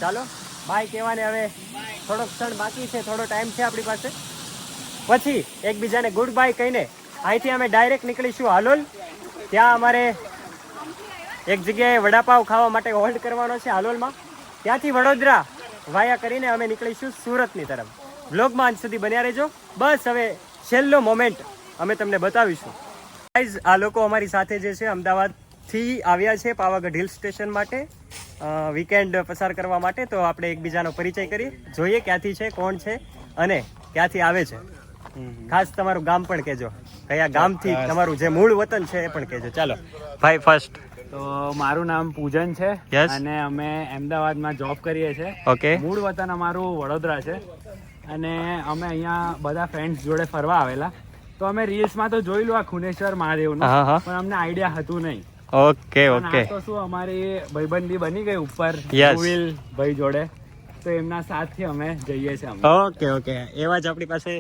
ચાલો બાય કહેવાને હવે થોડોક ક્ષણ બાકી છે, થોડો ટાઈમ છે આપણી પાસે, પછી એકબીજાને ગુડ બાય કહીને અહીંથી અમે ડાયરેક્ટ નીકળીશું હાલોલ. ત્યાં અમારે એક જગ્યાએ વડાપાવ ખાવા માટે હોલ્ડ કરવાનો છે હાલોલમાં. ત્યાંથી વડોદરા વાયા કરીને અમે નીકળીશું સુરતની તરફ. વ્લોગમાં અંત સુધી બન્યા રહેજો. બસ હવે છેલ્લો મોમેન્ટ અમે તમને બતાવીશું. ગાઈઝ આ લોકો અમારી સાથે જે છે અમદાવાદથી આવ્યા છે પાવાગઢ હિલ સ્ટેશન માટે વીકેન્ડ પસાર કરવા માટે. તો આપણે એકબીજાનો પરિચય કરીએ, જોઈએ ક્યાંથી છે, કોણ છે અને ક્યાંથી આવે છે. ખાસ તમારું ગામ પણ કહેજો, કયા ગામથી તમારું જે મૂળ વતન છે એ પણ કહેજો. ચાલો ભાઈ ફર્સ્ટ. તો મારું નામ પૂજન છે અને અમે અમદાવાદમાં જોબ કરીએ છીએ. ઓકે. મૂળ વતન અમારું વડોદરા છે અને અમે અહીંયા બધા ફ્રેન્ડ્સ જોડે ફરવા આવેલા. તો અમે રીલ્સમાં તો જોયેલું આ ખૂનેશ્વર મહાદેવનું, પણ અમને આઈડિયા હતું નહીં. Okay okay. તો શું અમારી ભાઈબંધી બની ગઈ ઉપર સુવિલ ભાઈ જોડે, તો એમના સાથથી અમે જઈએ છીએ. Okay okay. એવા જ આપણી પાસે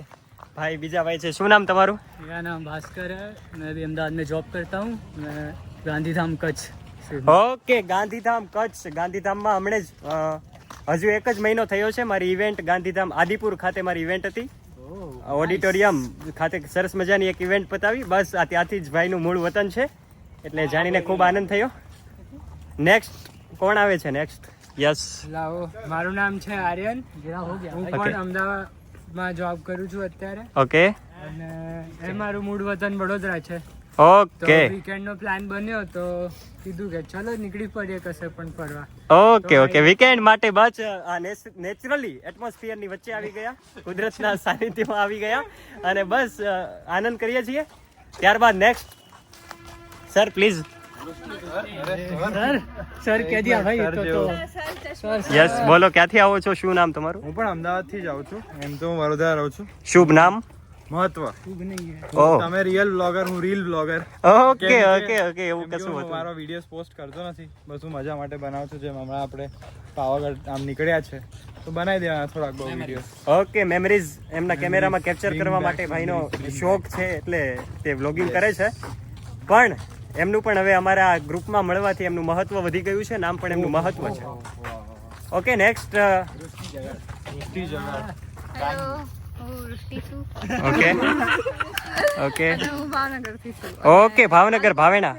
भाई बीजा भाई છે. શું નામ તમારું? मेरा नाम भास्कर है, मैं अभी अहमदाबाद में जॉब करता हूँ, मैं गांधीधाम कच्छ. ओके, गांधीधाम कच्छ. गांधीधामમાં હમણે જ હજુ એક જ મહિનો થયો છે મારી ઇવેન્ટ ગાંધીધામ આદિપુર ખાતે મારી ઇવેન્ટ હતી. ઓડિટોરિયમ ખાતે સરસ મજાની એક ઇવેન્ટ પતાવી. બસ આ ત્યાંથી જ ભાઈનું મૂળ વતન છે એટલે જાણીને ખૂબ આનંદ થયો. નેક્સ્ટ કોણ આવે છે? Next yes. મારું નામ છે આર્યન, હું પણ અમદાવાદમાં જોબ કરું છું અત્યારે. ઓકે. અને એ મારું મૂળ વતન વડોદરા છે. ઓકે. વીકેન્ડ નો પ્લાન બન્યો તો કીધું કે ચલો નીકળી પડીએ કશે પણ ફરવા. Okay okay. વીકેન્ડ માટે બસ આ નેચરલી એટમોસ્ફિયર ની વચ્ચે આવી ગયા, કુદરતના સાનિધ્યમાં આવી ગયા અને બસ આનંદ કરીએ છીએ. ત્યારબાદ નેક્સ્ટ સર પ્લીઝ. સર કહી દિયા ભાઈ તો યસ બોલો, ક્યાંથી આવો છો? શું નામ તમારું? હું પણ અમદાવાદ થી જ આવું છું, એમ તો હું વડોદરા રહું છું. શુભ નામ? મહત્વ. ઓહ, તમે રિયલ બ્લોગર, હું reel blogger. Okay okay okay. એવું કશું હું હતું? મારો વિડીયોઝ પોસ્ટ કરતો નથી, બસ હું મજા માટે બનાવું છું. જેમ હમણાં આપણે પાવાગઢ આમ નીકળ્યા છે તો બનાવી દેવાના થોડાક બહુ વિડીયો. ઓકે. મેમરીઝ એમના કેમેરામાં કેપ્ચર કરવા માટે ભાઈનો શોખ છે એટલે તે વ્લોગિંગ કરે છે. પણ એમનું પણ હવે અમારા ગ્રુપમાં મળવાથી એમનું મહત્વ વધી ગયું છે, નામ પણ એમનું મહત્વ છે. Okay next. Okay okay okay. Bhavnagar, Bhavena.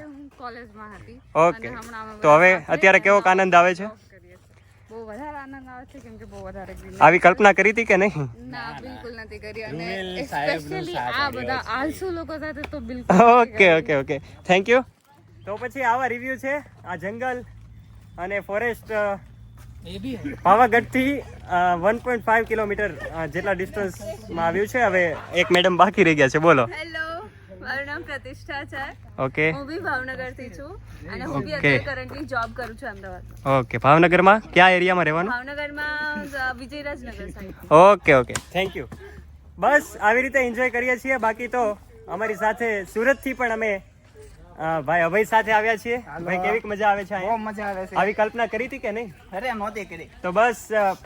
Okay. તો હવે અત્યારે કેવો આનંદ આવે છે? બહુ વધારે આનંદ આવે છે કેમ કે બહુ વધારે આવી કલ્પના કરી હતી કે નહીં? ના, બિલકુલ નથી કરી. અને સ્પેશિયલી આ બધા આલસુ લોકો સાથે તો બિલકુલ. Okay okay okay. Thank you. તો પછી આવા રિવ્યુ છે આ જંગલ અને ફોરેસ્ટ પાવાગઢથી 1.5 કિલોમીટર જેટલા ડિસ્ટન્સમાં આવ્યું છે. હવે એક મેડમ બાકી રહી ગયા છે, બોલો. હેલો, મારું નામ પ્રતિષ્ઠા છે. ઓકે. હું બી ભાવનગરથી છું અને હું બી અત્યારે કરન્ટલી જોબ કરું છું અમદાવાદમાં. ઓકે. ભાવનગરમાં કયા એરિયામાં રહેવાનું? ભાવનગરમાં Vijayrajnagar side. Okay okay. Thank you. બસ આવી રીતે એન્જોય કરીએ છીએ. બાકી તો અમારી સાથે સુરતથી પણ અમે ભાઈ અભય સાથે આવ્યા છીએ. ભાઈ કેવી મજા આવે છે? બહુ મજા આવે છે. આવી કલ્પના કરી હતી કે નહીં? અરે નહોતી કરી. તો બસ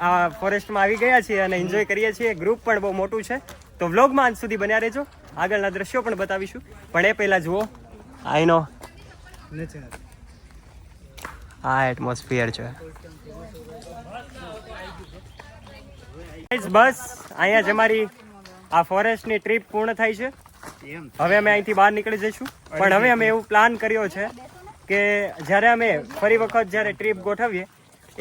આ ફોરેસ્ટમાં આવી ગયા છીએ અને એન્જોય કરીએ છીએ. ગ્રુપ પણ બહુ મોટું છે તો વ્લોગમાં અંત સુધી બન્યા રહેજો. આગળના દ્રશ્યો પણ બતાવીશું, પણ એ પહેલા જુઓ આઈનો આ એટમોસ્ફિયર છે. બસ અહીંયા જ અમારી આ ફોરેસ્ટની ટ્રીપ પૂર્ણ થાય છે. હવે અમે અહીંથી બહાર નીકળી જઈશું. પણ હવે અમે એવું પ્લાન કર્યો છે કે જ્યારે અમે ફરી વખત જ્યારે ટ્રીપ ગોઠવીએ,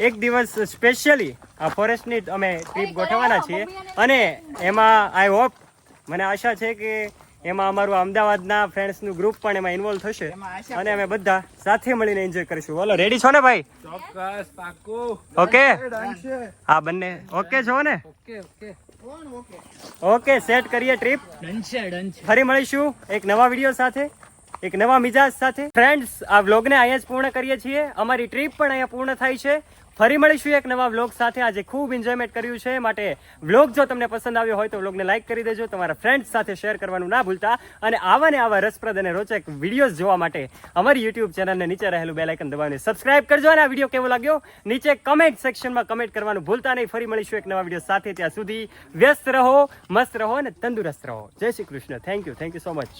એક દિવસ સ્પેશિયલી આ ફોરેસ્ટની અમે ટ્રીપ ગોઠવવાના છીએ અને એમાં આઈ હોપ, મને આશા છે કે એમાં અમારું અમદાવાદના ફ્રેન્ડ્સનું ગ્રુપ પણ એમાં ઇન્વોલ્વ થશે અને અમે બધા સાથે મળીને એન્જોય કરીશું. બોલો, રેડી છો ને ભાઈ? ચોક્કસ, પાક્કું. ઓકે. હા બંને ઓકે છો ને? ઓકે. સેટ કરીએ ટ્રીપ. ફરી મળીશું એક નવા વિડીયો સાથે, એક નવા મિજાજ સાથે. ફ્રેન્ડ્સ, આ વ્લોગને અહીંયા જ પૂર્ણ કરીએ છીએ. અમારી ટ્રીપ પણ અહીંયા પૂર્ણ થાય છે. ફરી મળીશું એક નવા વ્લોગ સાથે. આજે ખૂબ એન્જોયમેન્ટ કર્યું છે, માટે વ્લોગ જો તમને પસંદ આવ્યો હોય તો વ્લોગને લાઈક કરી દેજો, તમારા ફ્રેન્ડ્સ સાથે શેર કરવાનું ના ભૂલતા અને આવા ને આવા રસપ્રદ અને રોચક વિડીયોઝ જોવા માટે અમારી યુટ્યુબ ચેનલને નીચે રહેલું બેલ આઇકન દબાવીને સબસ્ક્રાઇબ કરજો. અને આ વિડીયો કેવો લાગ્યો નીચે કમેન્ટ સેક્શનમાં કમેન્ટ કરવાનું ભૂલતા નહીં. ફરી મળીશું એક નવા વિડીયો સાથે. ત્યાં સુધી વ્યસ્ત રહો, મસ્ત રહો અને તંદુરસ્ત રહો. જય Shri Krishna. Thank you so much.